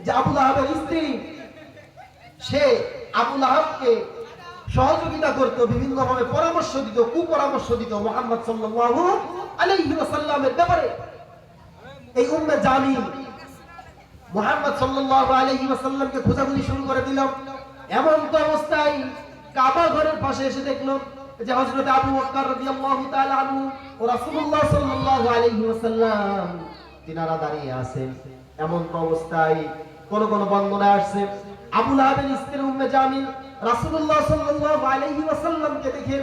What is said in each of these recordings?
যে আবু লাহাবের স্ত্রী, সে আবু লাহাবকে সহযোগিতা করত, বিভিন্নভাবে পরামর্শ দিত, কুপরামর্শ দিত মুহাম্মদ সাল্লাল্লাহু আলাইহি ওয়াসাল্লামের ব্যাপারে। এই উম্মে জামিল মুহাম্মদ সাল্লাল্লাহু আলাইহি ওয়াসাল্লামকে খোঁজাখুঁজি শুরু করে দিল। এমন তো অবস্থায় কাবা ঘরের পাশে এসে দেখলো যে হযরত আবু বকর রাদিয়াল্লাহু তাআলা আনহু ও রাসূলুল্লাহ সাল্লাল্লাহু আলাইহি ওয়াসাল্লাম তিনারা দাঁড়িয়ে আছেন। এমন তো অবস্থায় কোন কোন বর্ণনায় আসছে আবু লাহাবের স্ত্রী উম্মে জামিল রাসূলুল্লাহ সাল্লাল্লাহু আলাইহি ওয়াসাল্লামকে দেখে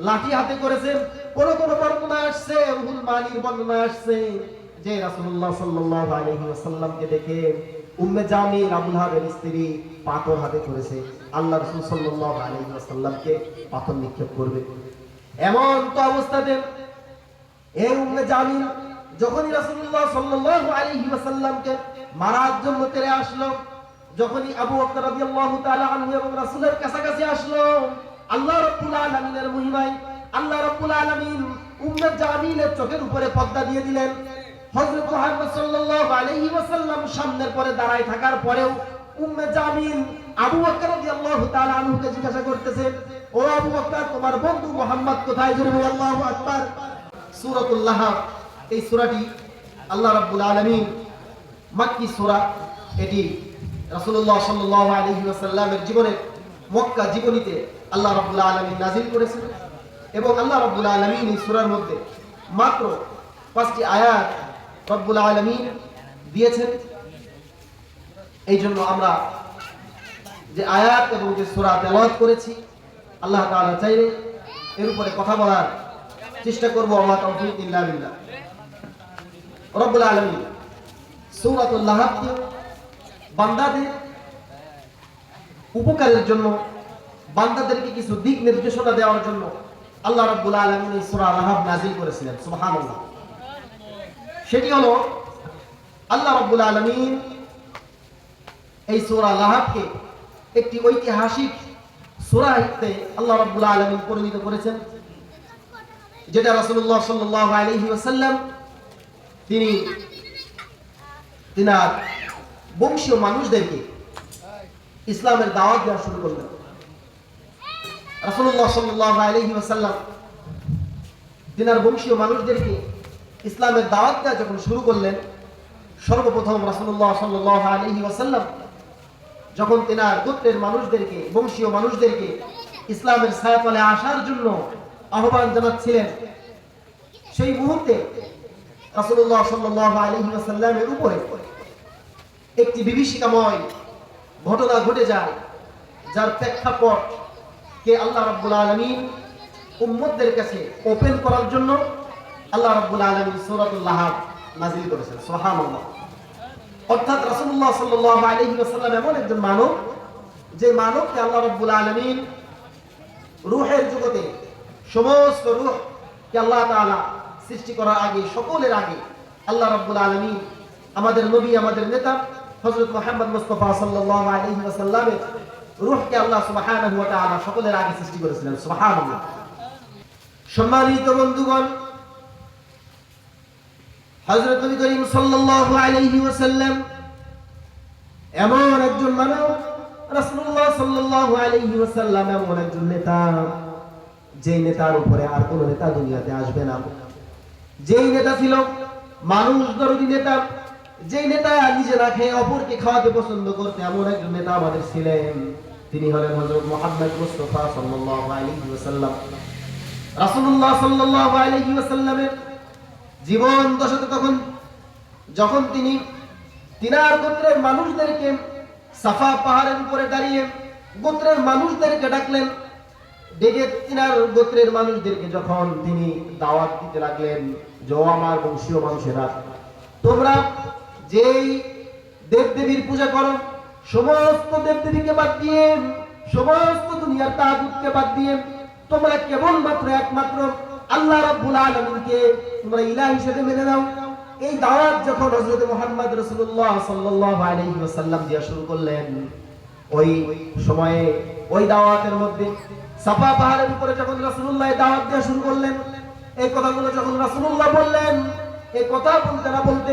লাঠি হাতে করেছেন। কোন কোন বর্ণনায় আসছে, উহুল মানির বর্ণনায় আসছে যে রাসূলুল্লাহ সাল্লাল্লাহু আলাইহি ওয়াসাল্লামকে দেখে উম্মে জামিল আবু লাহাবের স্ত্রী পাথর হাতে করেছে, আল্লাহ রাসূল সাল্লাল্লাহু আলাইহি ওয়াসাল্লামকে পাথর নিক্ষেপ করবে। এমন তো অবস্থাতে এই উম্মে জামিল যখনই রাসূলুল্লাহ সাল্লাল্লাহু আলাইহি ওয়াসাল্লামকে মারার জন্য তেড়ে আসলো, যখনই আবু বকর রাদিয়াল্লাহু তাআলা আনহু এবং রাসূলের কাছাকাছি আসলো, আল্লাহ রাব্বুল আলামিনের মহিমায় আল্লাহ রাব্বুল আলামিন উম্মে জামিলের চোখের উপরে পর্দা দিয়ে দিলেন। হযরত মুহাম্মদ সাল্লাল্লাহু আলাইহি ওয়াসাল্লাম সামনের পরে দাঁড়ায় থাকার পরেও উম্মে জামিল আবু বকর রাদিয়াল্লাহু তাআলা আনহুকে জিজ্ঞাসা করতেছেন, ও আবু বকর, তোমার বন্ধু মুহাম্মদ কোথায়? জোরে বলো আল্লাহু আকবার। সূরাতুল লাহাব, এই সূরাটি আল্লাহ রাব্বুল আলামিন মাক্কি সূরা। এটি রাসূলুল্লাহ সাল্লাল্লাহু আলাইহি ওয়াসাল্লামের জীবনে মক্কা জীবনীতে আল্লাহ রাব্বুল আলামিন নাযিল করেছেন এবং আল্লাহ রাব্বুল আলামিন এই সূরার মধ্যে মাত্র 5টি আয়াত রব্বুল আলামিন দিয়েছেন। এই জন্য আমরা যে আয়াত এবং যে সূরা তেলাওয়াত করেছি, আল্লাহ তাআলা চাইলে এর উপরে কথা বলার চেষ্টা করব। ওয়া তাওফীক ইল্লা বিল্লাহ। রব্বুল আলামিন সূরাতুল লাহাবকে বান্দাদের উপকারের জন্য, বান্দাদেরকে কিছু দিক নির্দেশনা দেওয়ার জন্য আল্লাহ রাব্বুল আলামিন এই সূরা লাহাব নাযিল করেছিলেন। সুবহানাল্লাহ। সেটি হলো আল্লাহ রাব্বুল আলামিন এই সূরা লাহাবকে একটি ঐতিহাসিক সূরা হিসেবে আল্লাহ রাব্বুল আলামিন পরিণত করেছেন, যেটা রাসূলুল্লাহ সাল্লাল্লাহু আলাইহি ওয়াসাল্লাম তিনি তিনার বংশীয় মানুষদেরকে ইসলামের দাওয়াত দেওয়া শুরু করলেন। রাসূলুল্লাহ সাল্লাল্লাহু আলাইহি ওয়াসাল্লাম তিনার বংশীয় মানুষদেরকে ইসলামের দাওয়াত দেওয়া যখন শুরু করলেন, সর্বপ্রথম রাসূলুল্লাহ সাল্লাল্লাহু আলাইহি ওয়াসাল্লাম যখন তিনার গোত্রের মানুষদেরকে, বংশীয় মানুষদেরকে ইসলামের ছায়াতলে আসার জন্য আহ্বান জানাচ্ছিলেন, সেই মুহূর্তে রাসূলুল্লাহ সাল্লাল্লাহু আলাইহি ওয়াসাল্লামের উপরে একটি বিভীষিকাময় ঘটনা ঘটে যায়, যার প্রেক্ষাপট কে আল্লাহ রাব্বুল আলামিন উম্মতদের কাছে ওপেন করার জন্য আল্লাহ রাব্বুল আলামিন সূরাতুল লাহাব নাযিল করেছেন। সুবহানাল্লাহ। অর্থাৎ রাসূলুল্লাহ সাল্লাল্লাহু আলাইহি ওয়াসাল্লাম এমন একজন মানব, যে মানবকে আল্লাহ রাব্বুল আলামিন রূহের জগতে সমস্ত রূহকে আল্লাহ তাআলা সৃষ্টি করার আগে, সকলের আগে আল্লাহ রাব্বুল আলামিন আমাদের নবী, আমাদের নেতা হযরত মুহাম্মদ মুস্তাফা সাল্লাল্লাহু আলাইহি ওয়াসাল্লামের রূহকে আল্লাহ সুবহানাহু ওয়া তাআলা সকলের আগে সৃষ্টি করেছিলেন। সুবহানাল্লাহ। সম্মানিত বন্ধুগণ, হযরত নবী করিম সাল্লাল্লাহু আলাইহি ওয়াসাল্লাম এমন একজন মানব, রাসূলুল্লাহ সাল্লাল্লাহু আলাইহি ওয়াসাল্লাম এমন একজন নেতা, যেই নেতার উপরে আর কোন নেতা দুনিয়াতে আসবে না। যেই নেতা ছিল মানুষ দরদি নেতা, যেই নেতা নিজে না খেয়ে অপরকে খাওয়াতে পছন্দ করতে, এমন একজন নেতা আমাদের ছিলেন। তিনি হলেন হযরত মুহাম্মদ মুস্তাফা সাল্লাল্লাহু আলাইহি ওয়াসাল্লাম। রাসূলুল্লাহ সাল্লাল্লাহু আলাইহি ওয়াসাল্লামের জীবন দশাতে যখন তিনি তিনার গোত্রের মানুষদেরকে সাফা পাহাড়ের উপরে দাঁড়িয়ে গোত্রের মানুষদেরকে ডাকলেন, ডেকে তিনার গোত্রের মানুষদেরকে যখন তিনি দাওয়াত দিতে লাগলেন, যে আমার বংশীয় মানুষেরা, তোমরা যেই দেবদেবীর পূজা করো, সমস্ত দেবদেবীকে বাদ দিয়ে, সমস্ত দুনিয়ার তাগুতকে বাদ দিয়ে তোমরা কেবলমাত্র একমাত্র আল্লাহ রাব্বুল আলামিনকে তোমরা ইলাহ হিসেবে মেনে নাও। এই দাওয়াত যখন হযরত মুহাম্মদ রাসূলুল্লাহ সাল্লাল্লাহু আলাইহি ওয়াসাল্লাম দিয়া শুরু করলেন, ওই সময়ে ওই দাওয়াতের মধ্যে সাফা পাহাড়ের উপরে যখন রাসূলুল্লাহ দাওয়াত দেওয়া শুরু করলেন, এই কথাগুলো যখন রাসূলুল্লাহ বললেন, এই কথা বলতে না বলতে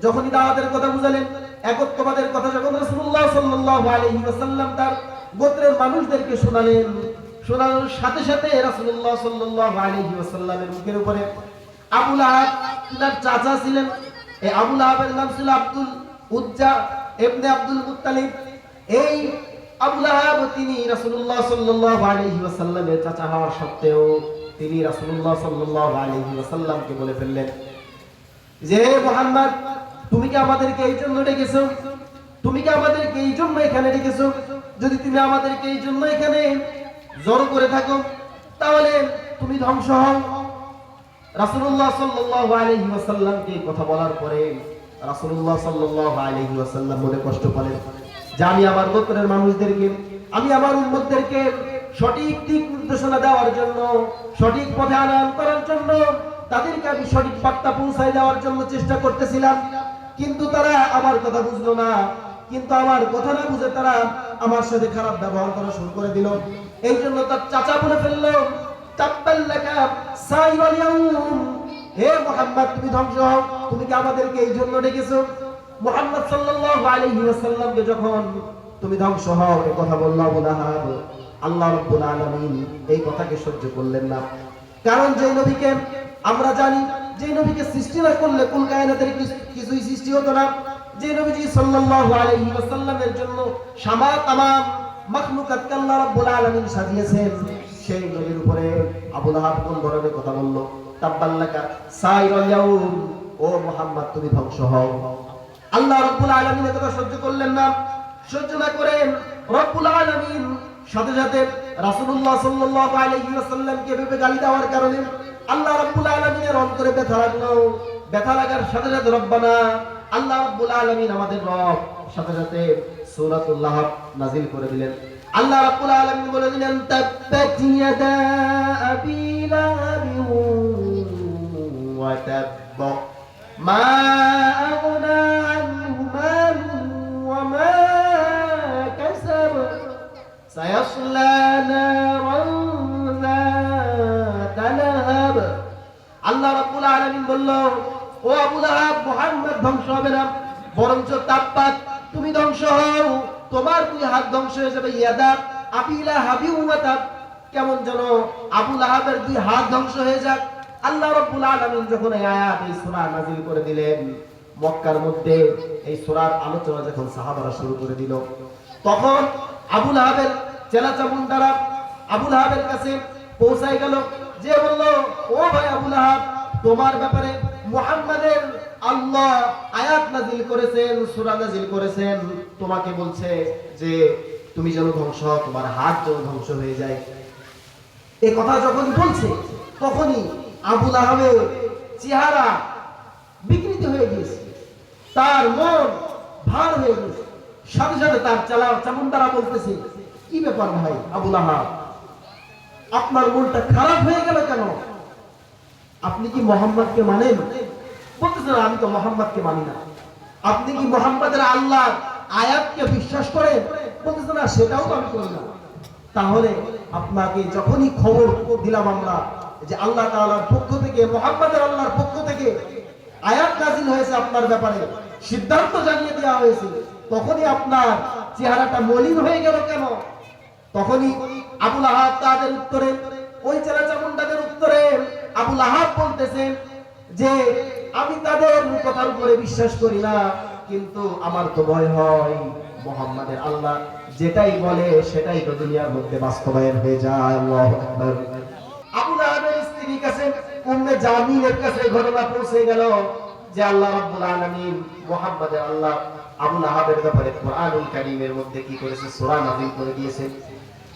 যখনই দাওয়াতের কথা বুঝালেন, একত্ববাদের কথা যখন রাসূলুল্লাহ সাল্লাল্লাহু আলাইহি ওয়াসাল্লাম তার গোত্রের মানুষদেরকে শোনালেন। শোনানোর সাথে সাথে রাসূলুল্লাহ সাল্লাল্লাহু আলাইহি ওয়াসাল্লামের মুখের উপরে আবু লাহাব তার চাচা ছিলেন, এই আবু লাহাবের নাম ছিল আব্দুল উজ্জা ইবনে আব্দুল মুত্তালিব। এই আবু লাহাব তিনি রাসূলুল্লাহ সাল্লাল্লাহু আলাইহি ওয়াসাল্লামের চাচা হওয়ার সত্ত্বেও তিনি রাসূলুল্লাহ সাল্লাল্লাহু আলাইহি ওয়াসাল্লামকে বলে ফেললেন যে মুহাম্মদ, তুমি কি আমাদেরকে এই জন্য ডেকেছো? তুমি কি আমাদেরকে এই জন্য এখানে ডেকেছো? যদি তুমি আমাদেরকে এই জন্য এখানে জড়ো করে থাকো তাহলে তুমি ধ্বংস হও। রাসূলুল্লাহ সাল্লাল্লাহু আলাইহি ওয়াসাল্লামকে কথা বলার পরে রাসূলুল্লাহ সাল্লাল্লাহু আলাইহি ওয়াসাল্লাম মনে কষ্ট পেলেন যে আমি আমার গোত্রের মানুষদেরকে, আমি আমার উম্মতদেরকে সঠিক দিক নির্দেশনা দেওয়ার জন্য, সঠিক পথে আনয়ন করার জন্য, তাদেরকে আমি সঠিক বার্তা পৌঁছায় দেওয়ার জন্য চেষ্টা করতেছিলাম, কিন্তু তারা আমার কথা বুঝলো না। কিন্তু আমার কথা না বুঝে তারা আমার সাথে খারাপ ব্যবহার করা শুরু করে দিল। এই জন্য তার চাচা বলে ফেললো, তাব্বাল্লাকা সাইরাল ইয়াউম, হে মুহাম্মদ তুমি ধ্বংস হও, তুমি কি আমাদেরকে এই জন্য ডেকেছো? মুহাম্মদ সাল্লাল্লাহু আলাইহি ওয়াসাল্লামকে যখন তুমি ধ্বংস হও এই কথা বলল আবু লাহাব, আল্লাহ রাব্বুল আলামিন এই কথাকে সহ্য করলেন না। কারণ যে নবীকে আমরা জানি, যে নবীকে সৃষ্টি না করলে কুল কায়নাতের কিছুই সৃষ্টি হতো না, যে নবীজি সাল্লাল্লাহু আলাইহি ওয়াসাল্লামের জন্য তামাম মাখলুকাতকে আল্লাহ রাব্বুল আলামিন সাজিয়েছেন, সেই নবীর উপরে আবু লাহাব কোন ধরনের কথা বলল? তাব্বাল্লাকা সাইরাল ইয়াউম, ও মুহাম্মদ তুমি ধ্বংস হও। আল্লাহ রাব্বুল আলামিন এই কথা সহ্য করলেন না। সহ্য না করে রব্বুল আলামিন সাথে সাথে রাসূলুল্লাহ সাল্লাল্লাহু আলাইহি ওয়াসাল্লামকে ভেবে গালি দেওয়ার কারণে আল্লাহ রাব্বুল আলামিনের অন্তরে ব্যথা লাগলো। ব্যথা লাগার সাথে সাথে রব্বানা, আল্লাহ রাব্বুল আলামিন আমাদের রব, সাথে সাথে সূরাতুল লাহাব নাযিল করে দিলেন। আল্লাহ রাব্বুল আলামিন বলে দিলেন তাব্বাত ইয়াদা আবি লাহাব ওয়া তাব্ব মা আগনা আনহু মালুহু ওয়া মা কাসাব সায়াসলা নারান যাতা লাহাব। আল্লাহ রাব্বুল আলামিন বলল, ও আবু লাহাব, মুহাম্মদ ধ্বংস হবে না, বরঞ্চ তাব্বাত তুমি ধ্বংস হও, তোমার দুই হাত ধ্বংস হয়ে যাবে। ইয়াদা আবি লাহাবি ওয়া তাব, কেমন যেন আবু লাহাবের দুই হাত ধ্বংস হয়ে যাক। আল্লাহ রাব্বুল আলামিন যখন এই আয়াত এই সূরা নাযিল করে দিলেন, মক্কার মধ্যে এই সূরার আলোচনা যখন সাহাবারা শুরু করে দিল, তখন আবু লাহাবের চেলাচামুন্ডারা আবু লাহাবের কাছে পৌঁছায় গেল, যে বলল, ও ভাই আবু লাহাব, তোমার ব্যাপারে মুহাম্মাদের আল্লাহ আয়াত নাযিল করেছেন, সূরা নাযিল করেছেন, তোমাকে বলছে যে তুমি যেন ধ্বংস হও, তোমার হাত যেন ধ্বংস হয়ে যায়। এই কথা যখন বলছে তখনই আবু লাহাবের চেহারা বিকৃত হয়ে গেছে, তার মন ভার হয়ে গেছে। সাথে সাথে তার চামুন্ডারা বলতেছে, কি ব্যাপার ভাই আবু লাহাব, আপনার মনটা খারাপ হয়ে গেল কেন? আপনি কি মুহাম্মদকে মানেন? বলতেছেন, আমি তো মুহাম্মদকে মানি না। আপনি কি মুহাম্মদের আল্লাহর আয়াতকে বিশ্বাস করেন? বলতেছেন, না সেটাও তো আমি করি না। তাহলে আপনাকে যখনই খবর দিলাম আমরা যে আল্লাহ তাআলার পক্ষ থেকে, মুহাম্মদের আল্লাহর পক্ষ থেকে আয়াত নাযিল হয়েছে আপনার ব্যাপারে, সিদ্ধান্ত জানিয়ে দেওয়া হয়েছে, তখনই আপনার চেহারাটা মলিন হয়ে গেল কেন? তখনই আবু লাহাব তাদের উত্তরে, ওই চেলাচামুন্ডাদের উত্তরে আবু লাহাব বলতেছেন যে আমি তাদের কথার উপরে বিশ্বাস করি না, কিন্তু আমার তো ভয় হয় মুহাম্মাদের আল্লাহ যেটাই বলে সেটাই তো দুনিয়ার মধ্যে বাস্তবায়ন হয়ে যায়। আল্লাহু আকবার। আবু লাহাবের স্ত্রীর কাছে, উম্মে জামিলের কাছে ঘটনা পৌঁছে গেল যে আল্লাহ রাব্বুল আলামিন মুহাম্মাদের আল্লাহ আবু লাহাবের ব্যাপারে কোরআনুল কারীমের মধ্যে কি করেছে, সূরা নাযিল করে দিয়েছে।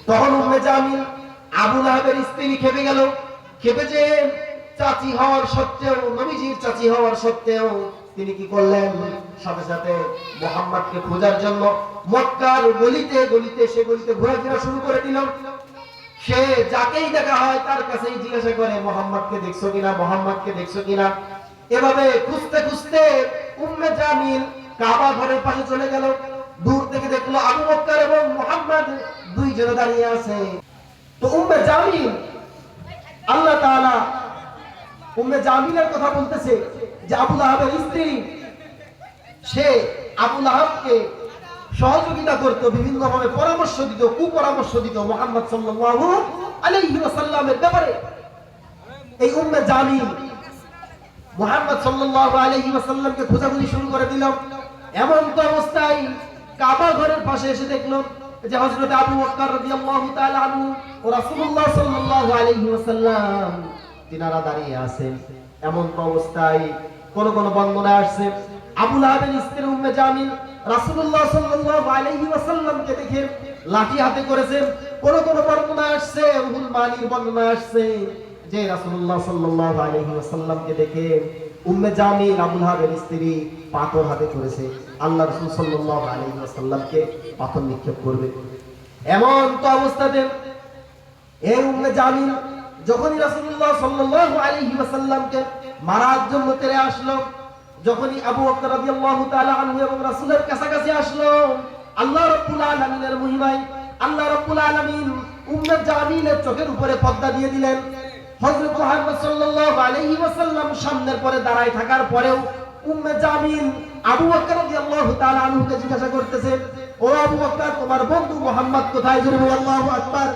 তখন উম্মে জামিল আবু লাহাবের স্ত্রী খেপে গেল। খেপে যে চাচি হওয়ার সত্ত্বেও, নবীজির চাচি হওয়ার সত্ত্বেও তিনি কি করলেন, সাথে সাথে মুহাম্মদকে খোঁজার জন্য মক্কার গলিতে গলিতে সে গলিতে ঘোরাফেরা শুরু করে দিল। সে যাকেই দেখা হয় তার কাছেই জিজ্ঞাসা করে, মুহাম্মদকে দেখছো কিনা, মুহাম্মদকে দেখছো কিনা। এভাবে খুঁজতে খুঁজতে উম্মে জামিল কাবা ঘরের পাশে চলে গেল। দূর থেকে দেখলো আবু বকর এবং মুহাম্মদ দুইজনে দাঁড়িয়ে আছে। তো উম্মে জামিল, আল্লাহ তাআলা উম্মে জামিলের কথা বলতেছে যে আবু লাহাবের স্ত্রী, সে আবু লাহাবকে সহযোগিতা করত, বিভিন্নভাবে পরামর্শ দিত, কুপরামর্শ দিত মুহাম্মদ সাল্লাল্লাহু আলাইহি ওয়াসাল্লামের ব্যাপারে। এই উম্মে জামিল মুহাম্মদ সাল্লাল্লাহু আলাইহি ওয়াসাল্লামকে খোঁজাখুঁজি শুরু করে দিল। এমন তো অবস্থায় কাবা ঘরের পাশে এসে দেখলো যে হযরত আবু বকর রাদিয়াল্লাহু তাআলা আনহু ও রাসূলুল্লাহ সাল্লাল্লাহু আলাইহি ওয়াসাল্লাম তিনারা দাঁড়িয়ে আছেন। এমন তো অবস্থায় কোন কোন বর্ণনায় আসছে আবু লাহাবের স্ত্রী উম্মে জামিল রাসূলুল্লাহ সাল্লাল্লাহু আলাইহি ওয়াসাল্লামকে দেখে লাঠি হাতে করেছেন। কোন কোন বর্ণনায় আসছে, রুহুল মানির বর্ণনায় আসছে যে রাসূলুল্লাহ সাল্লাল্লাহু আলাইহি ওয়াসাল্লামকে দেখে উম্মে জামিল আবু লাহাবের স্ত্রী পাথর হাতে করেছে, আল্লাহ রাসূল সাল্লাল্লাহু আলাইহি ওয়াসাল্লামকে পাথর নিক্ষেপ করবে। এমন তো অবস্থাতে এই উম্মে জামিল যখনই রাসূলুল্লাহ সাল্লাল্লাহু আলাইহি ওয়াসাল্লামকে মারার জন্য তেরে আসলো, যখনই আবু বকর রাদিয়াল্লাহু তাআলা আনহু এবং রাসূলের কাছাকাছি আসলো, আল্লাহ রাব্বুল আলামিনের মহিমায় আল্লাহ রাব্বুল আলামিন উম্মে জামিলের চোখের উপরে পর্দা দিয়ে দিলেন। হযরত মুহাম্মদ সাল্লাল্লাহু আলাইহি ওয়াসাল্লাম সামনের পরে দাঁড়ায় থাকার পরেও উম্মে জামিল আবু বকর রাদিয়াল্লাহু তাআলা আনহুকে জিজ্ঞাসা করতেছে, ও আবু বকর, তোমার বন্ধু মুহাম্মদ কোথায়? জোরে বলো আল্লাহু আকবার।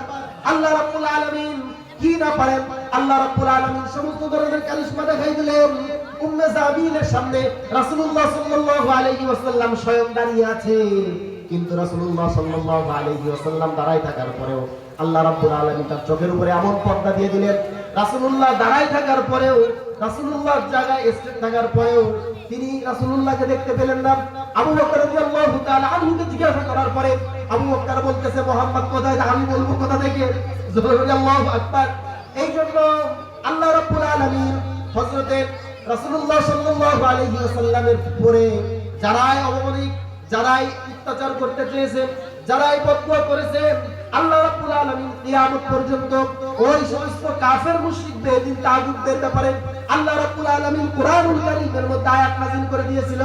আল্লাহ রাব্বুল আলামিন কি না পারেন, আল্লাহ রাব্বুল আলামিন সমস্ত ধরনের কারিশমা দেখাই দিলেন। উম্মে জামিলের সামনে রাসূলুল্লাহ সাল্লাল্লাহু আলাইহি ওয়াসাল্লাম স্বয়ং দাঁড়িয়ে আছে, কিন্তু রাসূলুল্লাহ সাল্লাল্লাহু আলাইহি ওয়াসাল্লাম দাঁড়ায় থাকার পরেও আল্লাহ রাব্বুল আলামিন তার চোখের উপরে এমন পর্দা দিয়ে দিলেন, রাসূলুল্লাহ দাঁড়ায় থাকার পরেও, রাসূলুল্লাহর জায়গায় স্টেট থাকার পরেও তিনি রাসূলুল্লাহকে দেখতে পেলেন না। আবু বকর রাদিয়াল্লাহু তাআলা আনহুকে জিজ্ঞাসা করার পরে আবু বকর বলতেছে, মুহাম্মদ কোথায়? আমি বলবো কোথা থেকে? আল্লাহু আকবার। এই জন্য আল্লাহ রাব্বুল আলামিন হযরতে রাসূলুল্লাহ সাল্লাল্লাহু আলাইহি ওয়াসাল্লামের উপরে যারাই অবমাননা, যারাই অত্যাচার করতে চেয়েছে, যারাই বদদুয়া করেছে, আল্লাহ রাব্বুল আলামিন কিয়ামত পর্যন্ত ওই সমস্ত কাফের মুশরিকদের, দিন তাগুতদের ব্যাপারে আল্লাহ রাব্বুল আলামিন কুরআনুল কারীমের মধ্যে আয়াত নাযিল করে দিয়েছিল।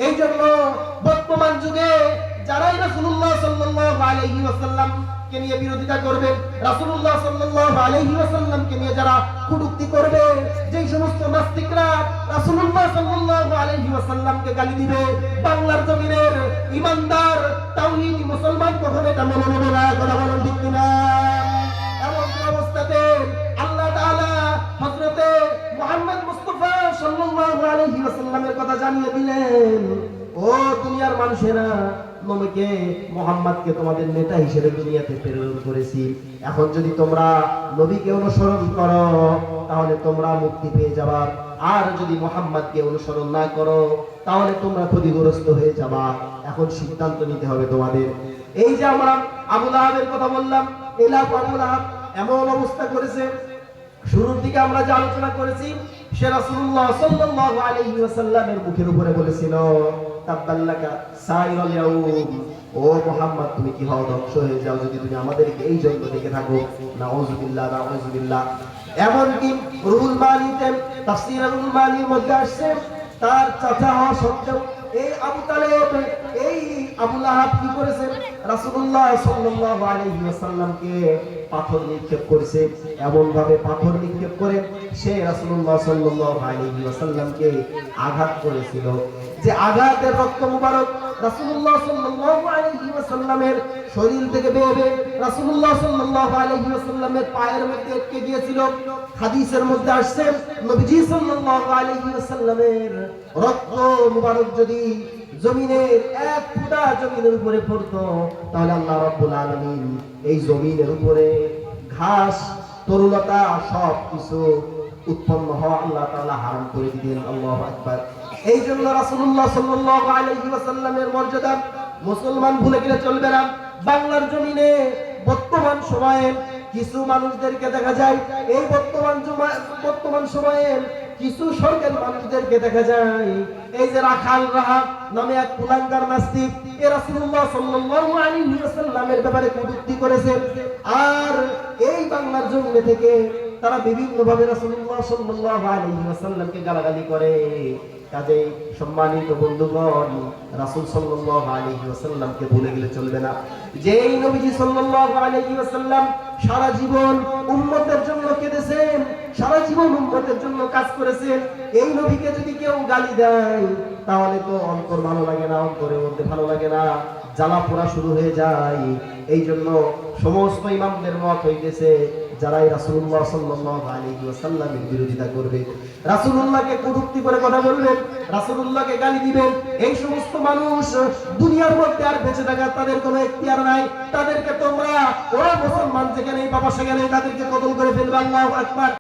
এই জন্য বর্তমান যুগে যারাই রাসূলুল্লাহ সাল্লাল্লাহু আলাইহি ওয়াসাল্লামকে নিয়ে বিরোধিতা করবে, রাসূলুল্লাহ সাল্লাল্লাহু আলাইহি ওয়াসাল্লামকে নিয়ে যারা কটূক্তি করবে, যেই সমস্ত নাস্তিকরা রাসূলুল্লাহ সাল্লাল্লাহু আলাইহি ওয়াসাল্লামকে গালি দিবে, বাংলার জমিনের ঈমানদার তাওহীদি মুসলমান কখনো এটা মেনে নেবে না। কথা বলেন ঠিক কিনা? এমন অবস্থাতে আল্লাহ তাআলা হযরতে মুহাম্মদ মুস্তাফা সাল্লাল্লাহু আলাইহি ওয়াসাল্লামের কথা জানিয়ে দিলেন, ও দুনিয়ার মানুষেরা, নবীকে মুহাম্মদকে তোমাদের নেতা হিসেবে দুনিয়াতে প্রেরণ করেছি। এখন যদি তোমরা নবীকে অনুসরণ করো তাহলে তোমরা মুক্তি পেয়ে যাবা, আর যদি মুহাম্মদকে অনুসরণ না করো তাহলে তোমরা ক্ষতিগ্রস্ত হয়ে যাবা। এখন সিদ্ধান্ত নিতে হবে তোমাদের। এই যে আমরা আবু লাহাবের কথা বললাম, এলা আবু লাহাব এমন অবস্থা করেছে, শুরুর দিকে আমরা যে আলোচনা করেছি, সে রাসূলুল্লাহ সাল্লাল্লাহু আলাইহি ওয়াসাল্লামের মুখের উপরে বলেছিল, তাব্বাল্লাকা সাইরাল ইয়াউম, ও মুহাম্মদ তুমি কি হও, ধ্বংস হয়ে যাও যদি তুমি আমাদেরকে এই জন্য দেখে থাকো। নাউযুবিল্লাহ, নাউযুবিল্লাহ। এমনকি রুহুল মানিতে, তাফসীর রুহুল মানির মধ্যে আসছে, তার চাচা হওয়া সত্ত্বেও এই আবু তালেব, এই আবু লাহাব কি করেছে? রাসূলুল্লাহ সাল্লাল্লাহু আলাইহি ওয়াসাল্লামকে পাথর নিক্ষেপ করেছে। এমন ভাবে পাথর নিক্ষেপ করে সে রাসূলুল্লাহ সাল্লাল্লাহু আলাইহি ওয়াসাল্লামকে আঘাত করেছিল, যে আঘাতের রক্ত মুবারক রাসূলুল্লাহ সাল্লাল্লাহু আলাইহি ওয়াসাল্লামের শরীর থেকে বেয়ে বেয়ে রাসূলুল্লাহ সাল্লাল্লাহু আলাইহি ওয়াসাল্লামের পায়ের মধ্যে আটকে গিয়েছিল। হাদিসের মধ্যে আসছে, নবীজি সাল্লাল্লাহু আলাইহি ওয়াসাল্লামের রক্ত মুবারক যদি জমিনের এক ফুটা জমিনের উপরে পড়তো তাহলে আল্লাহ রাব্বুল আলামিন এই জমিনের উপরে ঘাস, তরুলতা সব কিছু উৎপন্ন হওয়া আল্লাহ তাআলা হারাম করে দিলেন। আল্লাহু আকবার। এই জন্য রাসূলুল্লাহ সাল্লাল্লাহু আলাইহি ওয়াসাল্লামের মর্যাদা মুসলমান ভুলে গেলে চলবে না। বাংলার জমিনে বর্তমান সময়ে কিছু মানুষদেরকে দেখা যায়, এই বর্তমান সময়ে কিছু সরকারি মানুষদেরকে দেখা যায়, এই যে রাখাল রাহাব নামে এক কুলাঙ্গার নাস্তিক, এ রাসূলুল্লাহ সাল্লাল্লাহু আলাইহি ওয়াসাল্লামের ব্যাপারে কটূক্তি করেছে, আর এই বাংলার জমিনে থেকে তারা বিভিন্ন ভাবে রাসূলুল্লাহ সাল্লাল্লাহু আলাইহি ওয়াসাল্লামকে গালাগালি করে। কাজেই সম্মানিত বন্ধুগণ, রাসূল সাল্লাল্লাহু আলাইহি ওয়াসাল্লামকে ভুলে গেলে চলবে না। যেই নবীজি সাল্লাল্লাহু আলাইহি ওয়াসাল্লাম সারা জীবন উম্মতের জন্য কেঁদেছেন, সারা জীবন উম্মতের জন্য কাজ করেছেন, এই নবীকে যদি কেউ গালি দেয় তাহলে তো অন্তর ভালো লাগে না, অন্তরের মধ্যে ভালো লাগে না। জ্বালা পোড়া শুরু হয়ে যায়। এই জন্য সমস্ত ইমামদের মত হইতেছে যারাই রাসূলুল্লাহ সাল্লাল্লাহু আলাইহি ওয়াসাল্লামের বিরোধিতা করবে, রাসূলুল্লাহকে কটূক্তি করে কথা বলবেন, রাসূলুল্লাহকে গালি দিবেন, এই সমস্ত মানুষ দুনিয়ার মধ্যে আর বেঁচে থাকার তাদের কোনো এখতিয়ার নাই। তাদেরকে তোমরা ওরা মুসলমান যেখানেই পাবা সেখানেই তাদেরকে কতল করে ফেলবে। আল্লাহু আকবার।